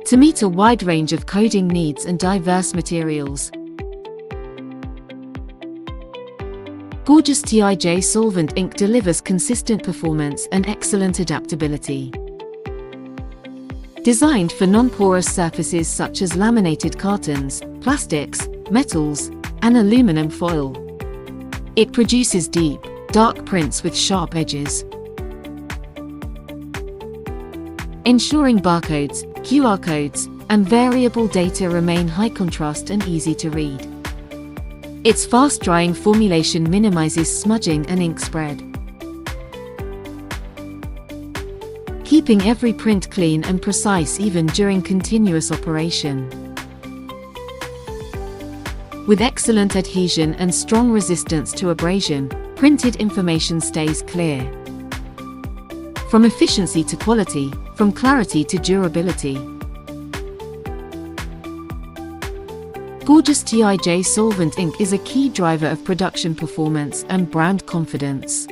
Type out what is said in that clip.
to meet a wide range of coding needs and diverse materials. Gorgeous TIJ solvent ink delivers consistent performance and excellent adaptability. Designed for non-porous surfaces such as laminated cartons, plastics, metals, and aluminum foil. It produces deep, dark prints with sharp edges, ensuring barcodes, QR codes, and variable data remain high contrast and easy to read. Its fast-drying formulation minimizes smudging and ink spread, keeping every print clean and precise even during continuous operation. With excellent adhesion and strong resistance to abrasion, printed information stays clear. From efficiency to quality, from clarity to durability. Gorgeous TIJ solvent ink is a key driver of production performance and brand confidence.